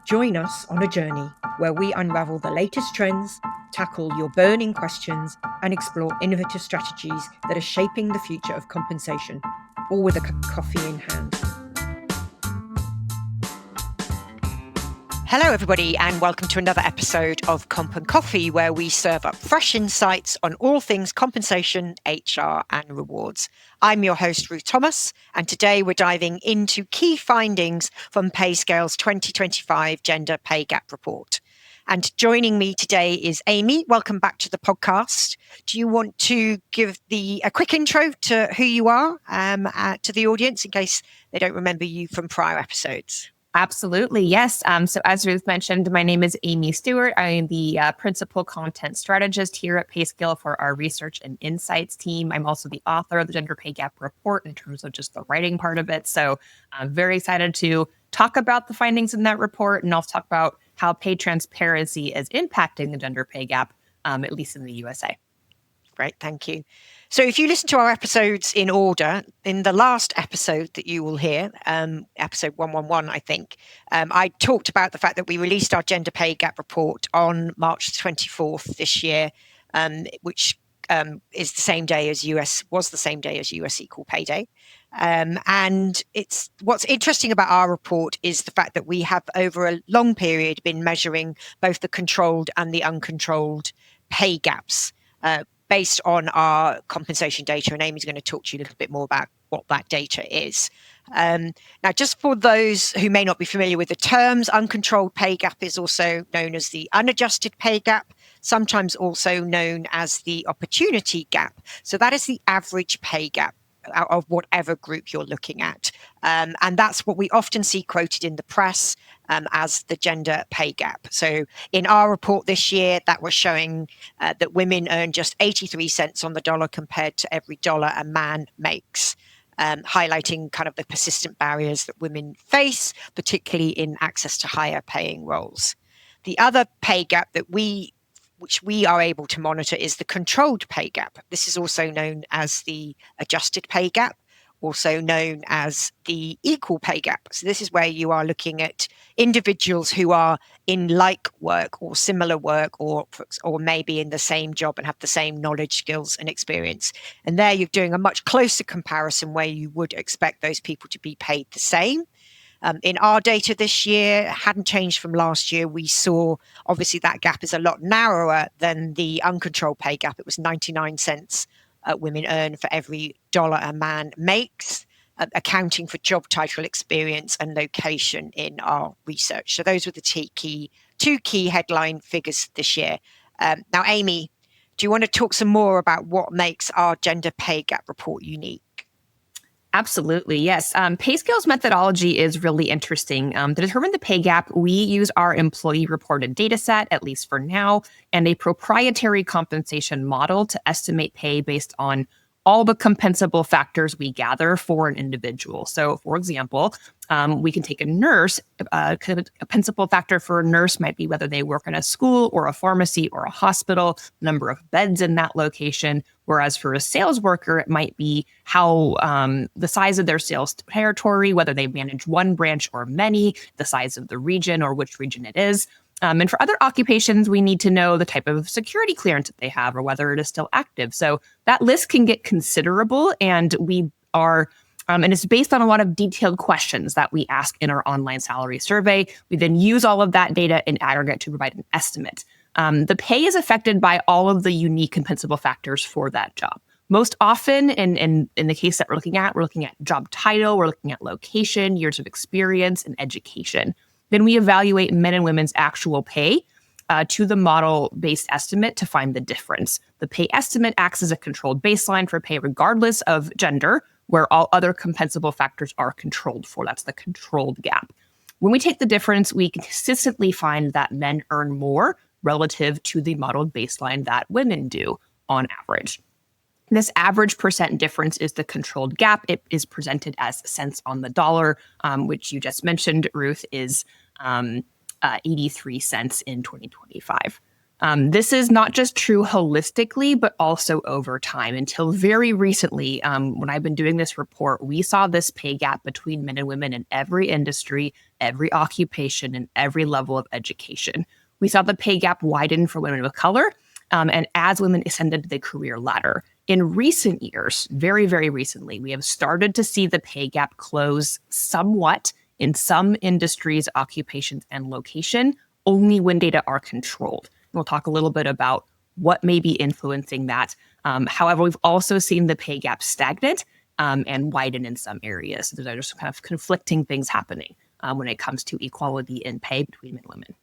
Join us on a journey where we unravel the latest trends, tackle your burning questions, and explore innovative strategies that are shaping the future of compensation, all with a cup of coffee in hand. Hello, everybody, and welcome to another episode of Comp and Coffee, where we serve up fresh insights on all things compensation, HR, and rewards. I'm your host, Ruth Thomas, and today we're diving into key findings from Payscale's 2025 Gender Pay Gap Report. And joining me today is Amy. Welcome back to the podcast. Do you want to give a quick intro to who you are to the audience in case they don't remember you from prior episodes? Absolutely, yes. So as Ruth mentioned, my name is Amy Stewart. I am the principal content strategist here at Payscale for our research and insights team. I'm also the author of the Gender Pay Gap Report in terms of just the writing part of it. So I'm very excited to talk about the findings in that report and also talk about how pay transparency is impacting the gender pay gap, at least in the USA. Great, thank you. So if you listen to our episodes in order, in the last episode that you will hear, episode 111, I think, I talked about the fact that we released our gender pay gap report on March 24th this year, which was the same day as US Equal Pay Day. And what's interesting about our report is the fact that we have over a long period been measuring both the controlled and the uncontrolled pay gaps, based on our compensation data, and Amy's going to talk to you a little bit more about what that data is. Now, just for those who may not be familiar with the terms, uncontrolled pay gap is also known as the unadjusted pay gap, sometimes also known as the opportunity gap. So that is the average pay gap out of whatever group you're looking at. And that's what we often see quoted in the press as the gender pay gap. So in our report this year, that was showing that women earn just 83 cents on the dollar compared to every dollar a man makes, highlighting kind of the persistent barriers that women face, particularly in access to higher paying roles. The other pay gap which we are able to monitor is the controlled pay gap. This is also known as the adjusted pay gap, also known as the equal pay gap. So this is where you are looking at individuals who are in like work or similar work or maybe in the same job and have the same knowledge, skills and experience. And there you're doing a much closer comparison where you would expect those people to be paid the same. In our data this year, hadn't changed from last year. We saw, obviously, that gap is a lot narrower than the uncontrolled pay gap. It was 99 cents women earn for every dollar a man makes, accounting for job title, experience, and location in our research. So those were the two key headline figures this year. Now, Amy, do you want to talk some more about what makes our gender pay gap report unique? Absolutely, yes. Payscale's methodology is really interesting. To determine the pay gap, we use our employee-reported data set, at least for now, and a proprietary compensation model to estimate pay based on all the compensable factors we gather for an individual. So, for example, we can take a nurse. A compensable factor for a nurse might be whether they work in a school or a pharmacy or a hospital, number of beds in that location. Whereas for a sales worker, it might be how the size of their sales territory, whether they manage one branch or many, the size of the region or which region it is. And for other occupations, we need to know the type of security clearance that they have or whether it is still active. So that list can get considerable, and we are, and it's based on a lot of detailed questions that we ask in our online salary survey. We then use all of that data in aggregate to provide an estimate. The pay is affected by all of the unique compensable factors for that job. Most often, in the case that we're looking at job title, we're looking at location, years of experience, and education. Then we evaluate men and women's actual pay to the model-based estimate to find the difference. The pay estimate acts as a controlled baseline for pay regardless of gender, where all other compensable factors are controlled for. That's the controlled gap. When we take the difference, we consistently find that men earn more relative to the modeled baseline that women do on average. This average percent difference is the controlled gap. It is presented as cents on the dollar, which you just mentioned, Ruth, is 83 cents in 2025. This is not just true holistically, but also over time. Until very recently, when I've been doing this report, we saw this pay gap between men and women in every industry, every occupation and every level of education. We saw the pay gap widen for women of color, and as women ascended the career ladder. In recent years, very, very recently, we have started to see the pay gap close somewhat in some industries, occupations, and location, only when data are controlled. We'll talk a little bit about what may be influencing that. However, we've also seen the pay gap stagnant and widen in some areas. So there's just kind of conflicting things happening when it comes to equality in pay between men and women.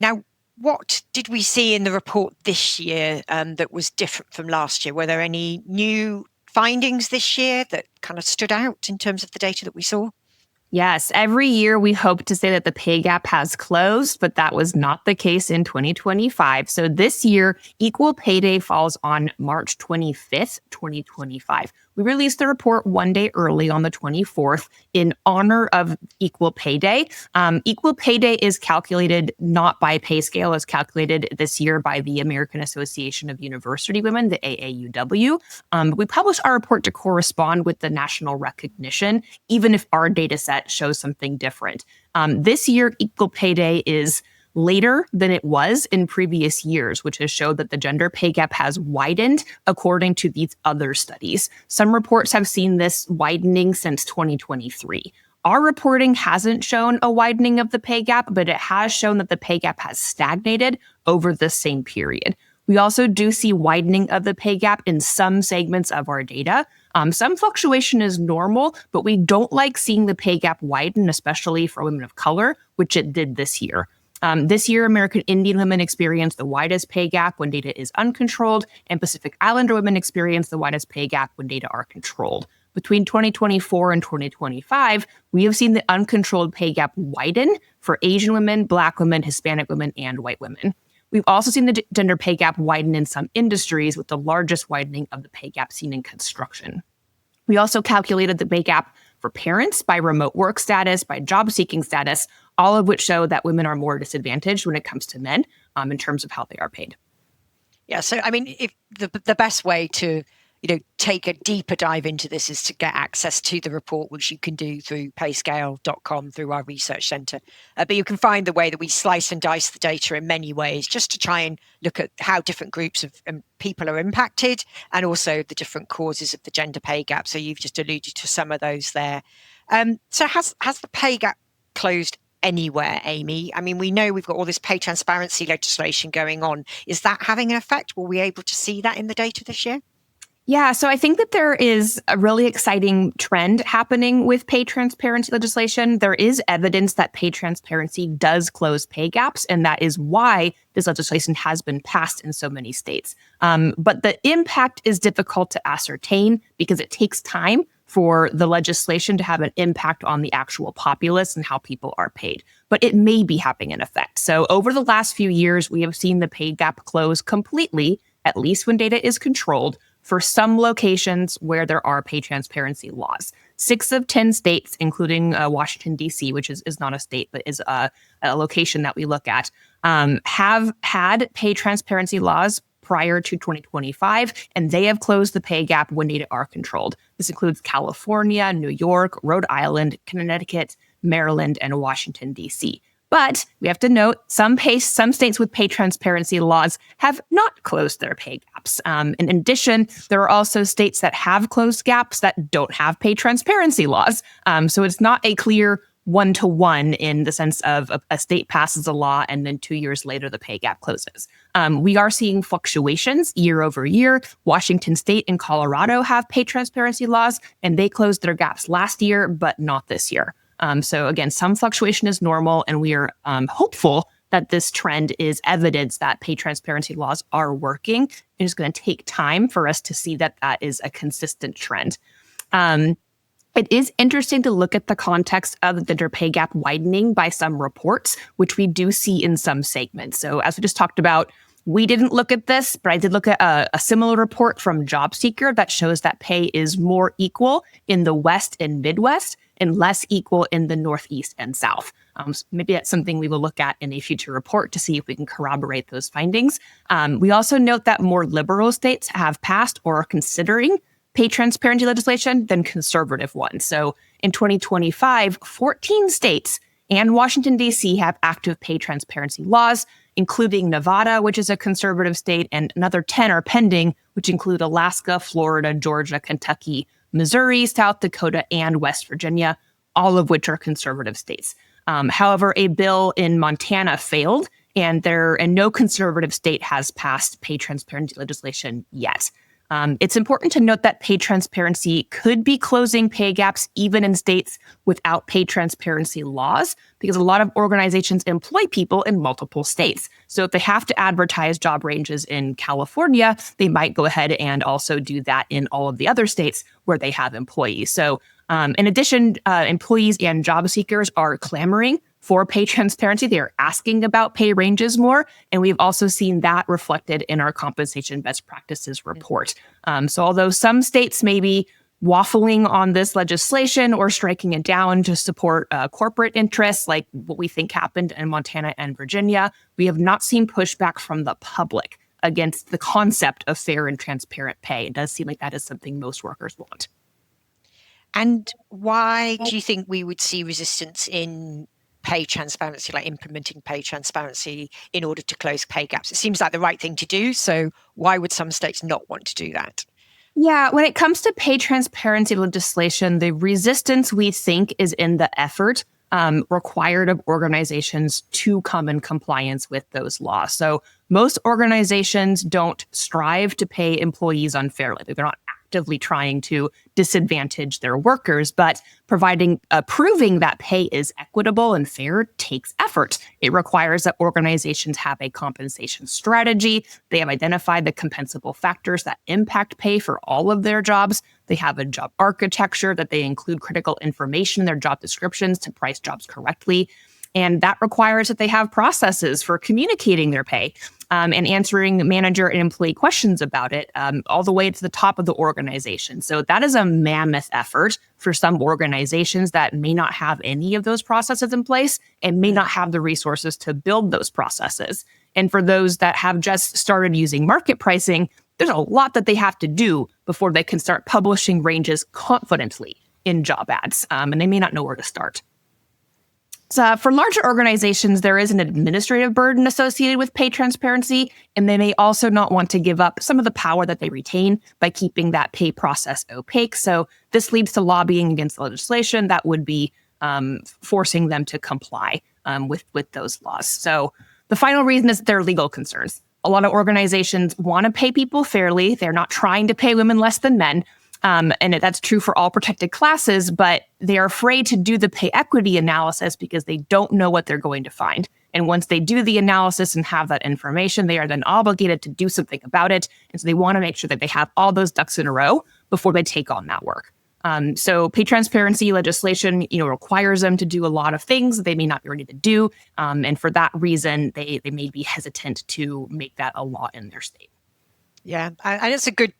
Now, what did we see in the report this year that was different from last year? Were there any new findings this year that kind of stood out in terms of the data that we saw? Yes, every year we hope to say that the pay gap has closed, but that was not the case in 2025. So this year, Equal Pay Day falls on March 25th, 2025. We released the report one day early on the 24th in honor of Equal Pay Day. Equal Pay Day is calculated not by Payscale, it's calculated this year by the American Association of University Women, the AAUW. We published our report to correspond with the national recognition, even if our data set shows something different. This year, Equal Pay Day is later than it was in previous years, which has showed that the gender pay gap has widened according to these other studies. Some reports have seen this widening since 2023. Our reporting hasn't shown a widening of the pay gap, but it has shown that the pay gap has stagnated over the same period. We also do see widening of the pay gap in some segments of our data. Some fluctuation is normal, but we don't like seeing the pay gap widen, especially for women of color, which it did this year. This year, American Indian women experienced the widest pay gap when data is uncontrolled, and Pacific Islander women experience the widest pay gap when data are controlled. Between 2024 and 2025, we have seen the uncontrolled pay gap widen for Asian women, Black women, Hispanic women, and white women. We've also seen the gender pay gap widen in some industries, with the largest widening of the pay gap seen in construction. We also calculated the pay gap for parents by remote work status, by job seeking status, all of which show that women are more disadvantaged when it comes to men in terms of how they are paid. Yeah, so I mean, if the best way to take a deeper dive into this is to get access to the report, which you can do through payscale.com through our research centre. But you can find the way that we slice and dice the data in many ways, just to try and look at how different groups of people are impacted, and also the different causes of the gender pay gap. So you've just alluded to some of those there. So has the pay gap closed anywhere, Amy? I mean, we know we've got all this pay transparency legislation going on. Is that having an effect? Were we able to see that in the data this year? Yeah, so I think that there is a really exciting trend happening with pay transparency legislation. There is evidence that pay transparency does close pay gaps, and that is why this legislation has been passed in so many states. But the impact is difficult to ascertain because it takes time for the legislation to have an impact on the actual populace and how people are paid. But it may be having an effect. So over the last few years, we have seen the pay gap close completely, at least when data is controlled, for some locations where there are pay transparency laws. 6 of 10 states, including Washington, D.C., which is not a state, but is a location that we look at, have had pay transparency laws prior to 2025, and they have closed the pay gap when data are controlled. This includes California, New York, Rhode Island, Connecticut, Maryland, and Washington, D.C. But we have to note some states with pay transparency laws have not closed their pay gaps. In addition, there are also states that have closed gaps that don't have pay transparency laws. So it's not a clear one-to-one in the sense of a state passes a law and then 2 years later the pay gap closes. We are seeing fluctuations year over year. Washington State and Colorado have pay transparency laws, and they closed their gaps last year, but not this year. So again, some fluctuation is normal, and we are hopeful that this trend is evidence that pay transparency laws are working. It's going to take time for us to see that that is a consistent trend. It is interesting to look at the context of the gender pay gap widening by some reports, which we do see in some segments. So as we just talked about, we didn't look at this, but I did look at a similar report from JobSeeker that shows that pay is more equal in the West and Midwest and less equal in the Northeast and South. So maybe that's something we will look at in a future report to see if we can corroborate those findings. We also note that more liberal states have passed or are considering pay transparency legislation than conservative ones. So in 2025, 14 states and Washington, D.C. have active pay transparency laws, including Nevada, which is a conservative state, and another 10 are pending, which include Alaska, Florida, Georgia, Kentucky, Missouri, South Dakota, and West Virginia, all of which are conservative states. However, a bill in Montana failed, and no conservative state has passed pay transparency legislation yet. It's important to note that pay transparency could be closing pay gaps even in states without pay transparency laws, because a lot of organizations employ people in multiple states. So if they have to advertise job ranges in California, they might go ahead and also do that in all of the other states where they have employees. So in addition, employees and job seekers are clamoring for pay transparency. They are asking about pay ranges more. And we've also seen that reflected in our compensation best practices report. So although some states may be waffling on this legislation or striking it down to support corporate interests, like what we think happened in Montana and Virginia, we have not seen pushback from the public against the concept of fair and transparent pay. It does seem like that is something most workers want. And why do you think we would see resistance in pay transparency, like implementing pay transparency in order to close pay gaps? It seems like the right thing to do. So why would some states not want to do that? Yeah, when it comes to pay transparency legislation, the resistance we think is in the effort required of organizations to come in compliance with those laws. So most organizations don't strive to pay employees unfairly. They're not actively trying to disadvantage their workers, but proving that pay is equitable and fair takes effort. It requires that organizations have a compensation strategy. They have identified the compensable factors that impact pay for all of their jobs. They have a job architecture, that they include critical information in their job descriptions to price jobs correctly. And that requires that they have processes for communicating their pay and answering manager and employee questions about it, all the way to the top of the organization. So that is a mammoth effort for some organizations that may not have any of those processes in place and may not have the resources to build those processes. And for those that have just started using market pricing, there's a lot that they have to do before they can start publishing ranges confidently in job ads, and they may not know where to start. So for larger organizations, there is an administrative burden associated with pay transparency, and they may also not want to give up some of the power that they retain by keeping that pay process opaque. So this leads to lobbying against legislation that would be forcing them to comply with those laws. So the final reason is that there are legal concerns. A lot of organizations want to pay people fairly. They're not trying to pay women less than men. And that's true for all protected classes, but they are afraid to do the pay equity analysis because they don't know what they're going to find. And once they do the analysis and have that information, they are then obligated to do something about it. And so they want to make sure that they have all those ducks in a row before they take on that work. So pay transparency legislation, requires them to do a lot of things that they may not be ready to do. And for that reason, they may be hesitant to make that a law in their state. Yeah, and it's a good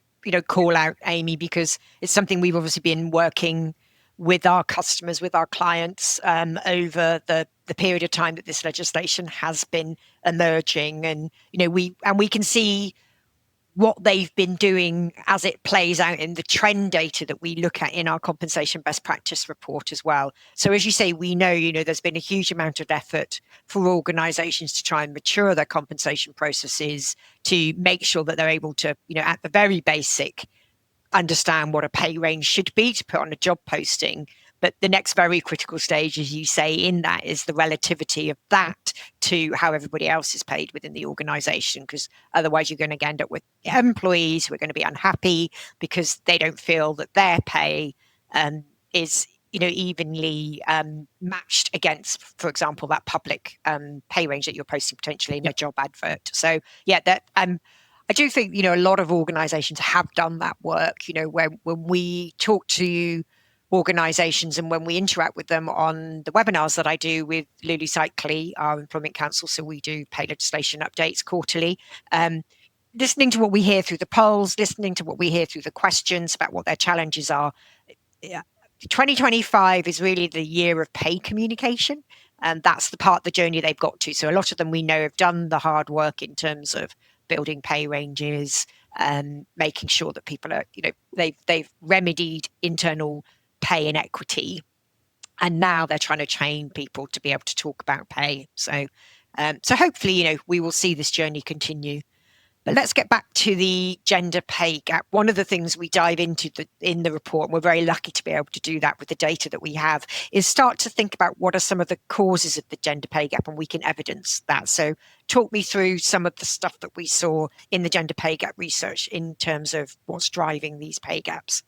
call out, Amy, because it's something we've obviously been working with our customers, with our clients over the period of time that this legislation has been emerging, and we can see what they've been doing as it plays out in the trend data that we look at in our compensation best practice report as well. So as you say, we know, there's been a huge amount of effort for organizations to try and mature their compensation processes to make sure that they're able to, at the very basic, understand what a pay range should be to put on a job posting. But the next very critical stage, as you say, in that is the relativity of that to how everybody else is paid within the organization, because otherwise you're going to end up with employees who are going to be unhappy because they don't feel that their pay is evenly matched against, for example, that public pay range that you're posting potentially in a job advert. So yeah, that I do think a lot of organizations have done that work. When we talk to organizations and when we interact with them on the webinars that I do with Lulu Cycley, our employment council, so we do pay legislation updates quarterly, listening to what we hear through the polls, listening to what we hear through the questions about what their challenges are. 2025 is really the year of pay communication, and that's the part of the journey they've got to. So a lot of them we know have done the hard work in terms of building pay ranges and making sure that people are, they've remedied internal pay inequity. And now they're trying to train people to be able to talk about pay. So hopefully, we will see this journey continue. But let's get back to the gender pay gap. One of the things we dive into in the report, and we're very lucky to be able to do that with the data that we have, is start to think about what are some of the causes of the gender pay gap, and we can evidence that. So talk me through some of the stuff that we saw in the gender pay gap research in terms of what's driving these pay gaps.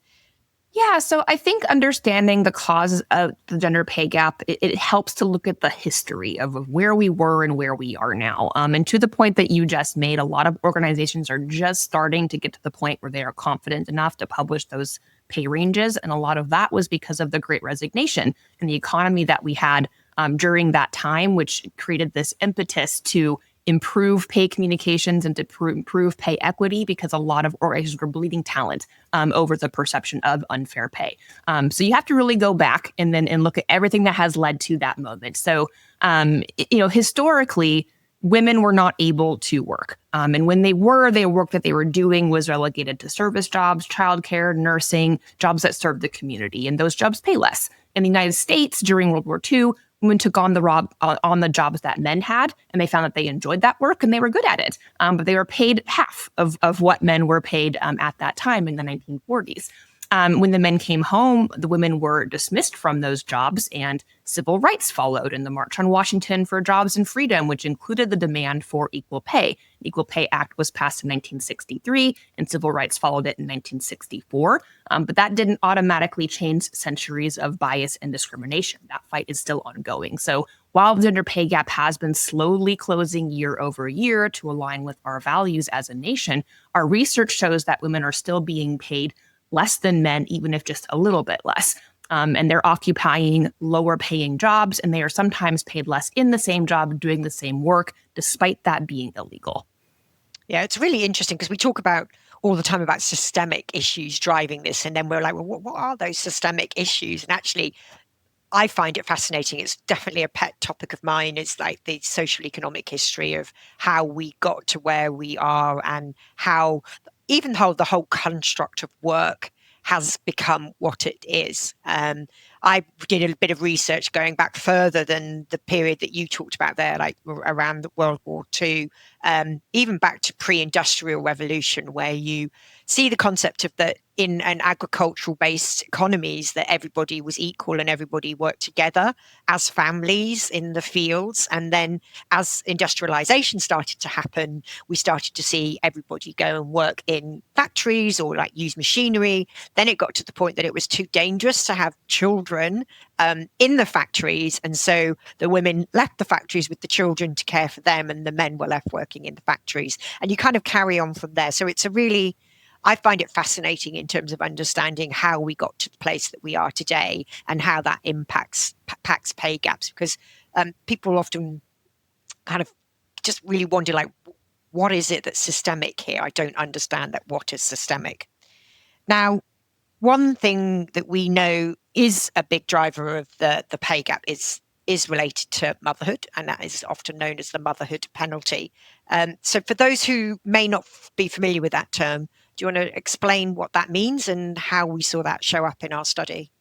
Yeah, so I think understanding the causes of the gender pay gap, it helps to look at the history of where we were and where we are now. And to the point that you just made, a lot of organizations are just starting to get to the point where they are confident enough to publish those pay ranges. And a lot of that was because of the Great Resignation and the economy that we had during that time, which created this impetus to improve pay communications and to improve pay equity, because a lot of organizations were bleeding talent over the perception of unfair pay. So you have to really go back and look at everything that has led to that moment. So, historically, women were not able to work. And when they were, the work that they were doing was relegated to service jobs, childcare, nursing, jobs that served the community. And those jobs pay less. In the United States during World War II, women took on the jobs that men had, and they found that they enjoyed that work and they were good at it. But they were paid half of what men were paid at that time in the 1940s. When the men came home, the women were dismissed from those jobs, and civil rights followed in the March on Washington for Jobs and Freedom, which included the demand for equal pay. The Equal Pay Act was passed in 1963, and civil rights followed it in 1964. But that didn't automatically change centuries of bias and discrimination. That fight is still ongoing. So while the gender pay gap has been slowly closing year over year to align with our values as a nation, our research shows that women are still being paid less than men, even if just a little bit less. And they're occupying lower paying jobs, and they are sometimes paid less in the same job doing the same work, despite that being illegal. Yeah, it's really interesting because we talk about all the time about systemic issues driving this. And then we're like, well, what are those systemic issues? And actually, I find it fascinating. It's definitely a pet topic of mine. It's like the social economic history of how we got to where we are, and how even though the whole construct of work has become what it is. I did a bit of research going back further than the period that you talked about there, like around the World War II, even back to pre-industrial revolution, where you see the concept of that in an agricultural-based economies, that everybody was equal and everybody worked together as families in the fields. And then as industrialization started to happen, we started to see everybody go and work in factories or like use machinery. Then it got to the point that it was too dangerous to have children in the factories. And so the women left the factories with the children to care for them, and the men were left working in the factories. And you kind of carry on from there. So it's I find it fascinating in terms of understanding how we got to the place that we are today and how that impacts pay gaps, because people often kind of just really wonder, like, what is it that's systemic here? I don't understand that. What is systemic? Now, one thing that we know is a big driver of the pay gap is related to motherhood, and that is often known as the motherhood penalty. So for those who may not be familiar with that term, do you want to explain what that means and how we saw that show up in our study?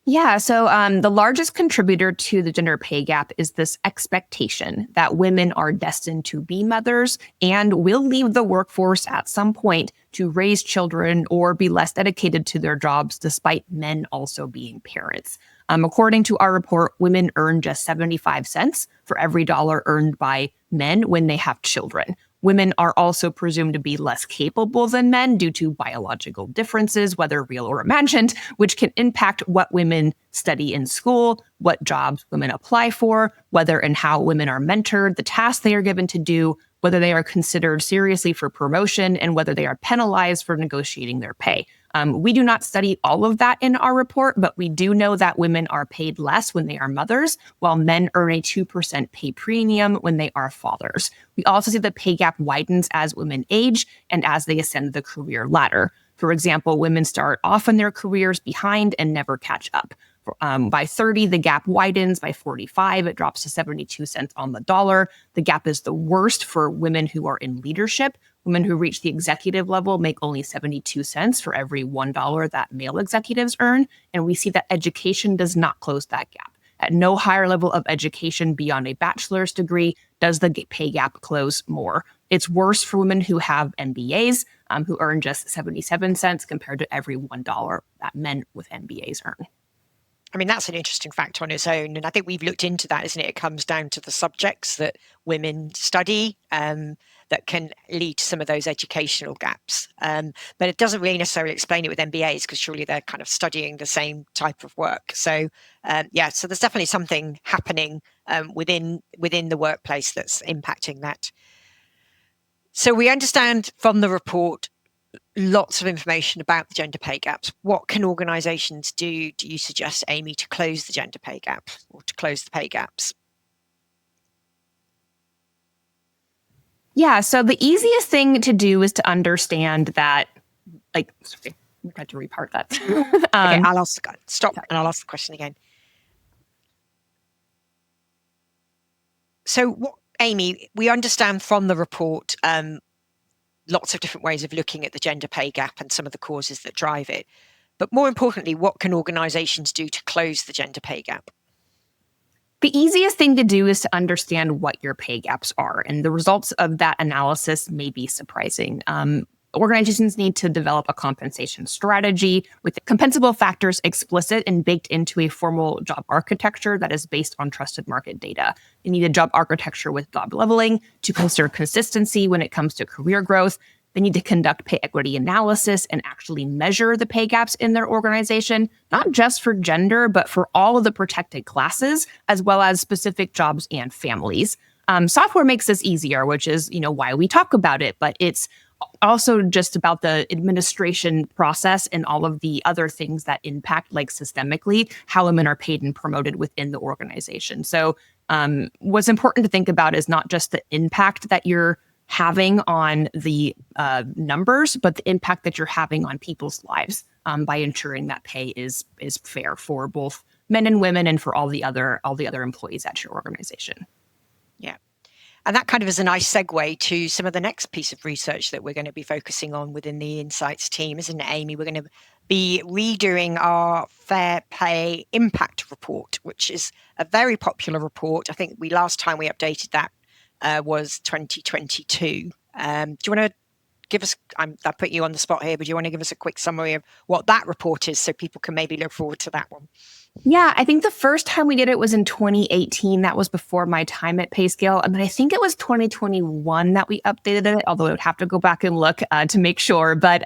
Yeah, so the largest contributor to the gender pay gap is this expectation that women are destined to be mothers and will leave the workforce at some point to raise children or be less dedicated to their jobs, despite men also being parents. According to our report, women earn just 75 cents for every dollar earned by men when they have children. Women are also presumed to be less capable than men due to biological differences, whether real or imagined, which can impact what women study in school, what jobs women apply for, whether and how women are mentored, the tasks they are given to do, whether they are considered seriously for promotion, and whether they are penalized for negotiating their pay. We do not study all of that in our report, but we do know that women are paid less when they are mothers, while men earn a 2% pay premium when they are fathers. We also see the pay gap widens as women age and as they ascend the career ladder. For example, women start off in their careers behind and never catch up. By 30, the gap widens. By 45, it drops to 72 cents on the dollar. The gap is the worst for women who are in leadership, Women who reach the executive level make only 72 cents for every $1 that male executives earn. And we see that education does not close that gap. At no higher level of education beyond a bachelor's degree does the pay gap close more. It's worse for women who have MBAs, who earn just 77 cents compared to every $1 that men with MBAs earn. I mean, that's an interesting fact on its own. And I think we've looked into that, isn't it? It comes down to the subjects that women study that can lead to some of those educational gaps. But it doesn't really necessarily explain it with MBAs, because surely they're kind of studying the same type of work. So, so there's definitely something happening within the workplace that's impacting that. So we understand from the report lots of information about the gender pay gaps. What can organisations do you suggest, Amy, to close the gender pay gap or to close the pay gaps? Yeah, so the easiest thing to do is to understand that, sorry, I tried to repart that. Okay, I'll ask the question again. So Amy, we understand from the report lots of different ways of looking at the gender pay gap and some of the causes that drive it. But more importantly, what can organisations do to close the gender pay gap? The easiest thing to do is to understand what your pay gaps are, and the results of that analysis may be surprising. Organizations need to develop a compensation strategy with compensable factors explicit and baked into a formal job architecture that is based on trusted market data. You need a job architecture with job leveling to consider consistency when it comes to career growth. They need to conduct pay equity analysis and actually measure the pay gaps in their organization, not just for gender, but for all of the protected classes, as well as specific jobs and families. Software makes this easier, which is, why we talk about it, but it's also just about the administration process and all of the other things that impact, like systemically, how women are paid and promoted within the organization. So what's important to think about is not just the impact that you're having on the numbers, but the impact that you're having on people's lives by ensuring that pay is fair for both men and women and for all the other employees at your organization. Yeah. And that kind of is a nice segue to some of the next piece of research that we're going to be focusing on within the Insights team, isn't it, Amy? We're going to be redoing our Fair Pay Impact Report, which is a very popular report. I think last time we updated that was 2022. Do you want to give us, I put you on the spot here, but do you want to give us a quick summary of what that report is so people can maybe look forward to that one? Yeah, I think the first time we did it was in 2018. That was before my time at Payscale. And then I think it was 2021 that we updated it, although I would have to go back and look to make sure. But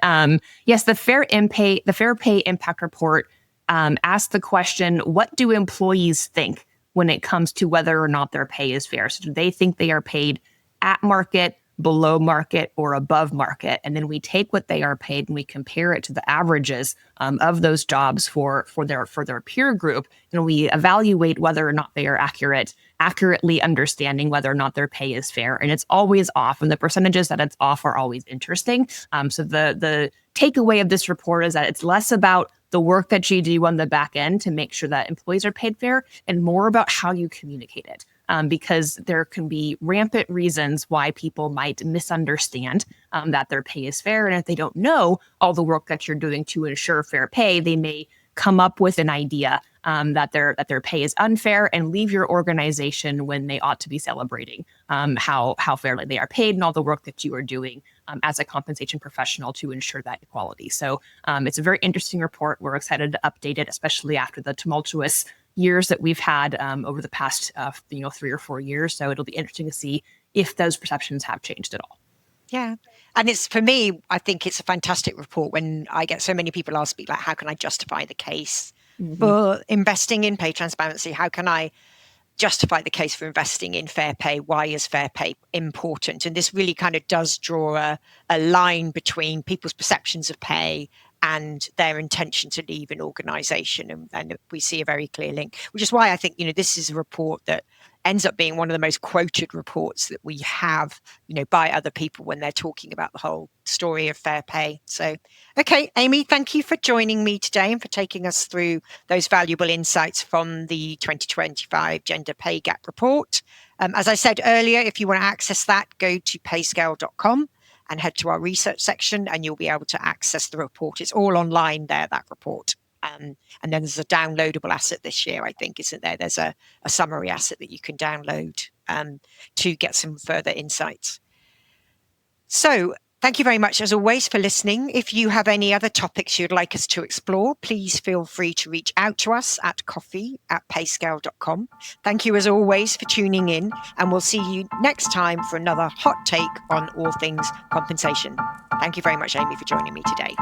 yes, the Fair Pay Impact Report asked the question, what do employees think when it comes to whether or not their pay is fair? So do they think they are paid at market, below market, or above market? And then we take what they are paid and we compare it to the averages of those jobs for their peer group, and we evaluate whether or not they are accurately understanding whether or not their pay is fair. And it's always off, and the percentages that it's off are always interesting. So the takeaway of this report is that it's less about the work that you do on the back end to make sure that employees are paid fair, and more about how you communicate it. Because there can be rampant reasons why people might misunderstand that their pay is fair. And if they don't know all the work that you're doing to ensure fair pay, they may come up with an idea that their pay is unfair and leave your organization when they ought to be celebrating how fairly they are paid and all the work that you are doing as a compensation professional to ensure that equality. So it's a very interesting report. We're excited to update it, especially after the tumultuous years that we've had over the past 3 or 4 years. So it'll be interesting to see if those perceptions have changed at all. Yeah. And for me, I think it's a fantastic report when I get so many people ask me, like, how can I justify the case for investing in pay transparency? How can I justify the case for investing in fair pay? Why is fair pay important? And this really kind of does draw a line between people's perceptions of pay and their intention to leave an organization. And we see a very clear link, which is why I think, this is a report that ends up being one of the most quoted reports that we have, by other people when they're talking about the whole story of fair pay. So, okay, Amy, thank you for joining me today and for taking us through those valuable insights from the 2025 Gender Pay Gap Report. As I said earlier, if you want to access that, go to payscale.com. and head to our research section and you'll be able to access the report. It's all online there, that report. And then there's a downloadable asset this year, I think, isn't there? There's a summary asset that you can download to get some further insights. So thank you very much, as always, for listening. If you have any other topics you'd like us to explore, please feel free to reach out to us at coffee@payscale.com. Thank you, as always, for tuning in, and we'll see you next time for another hot take on all things compensation. Thank you very much, Amy, for joining me today.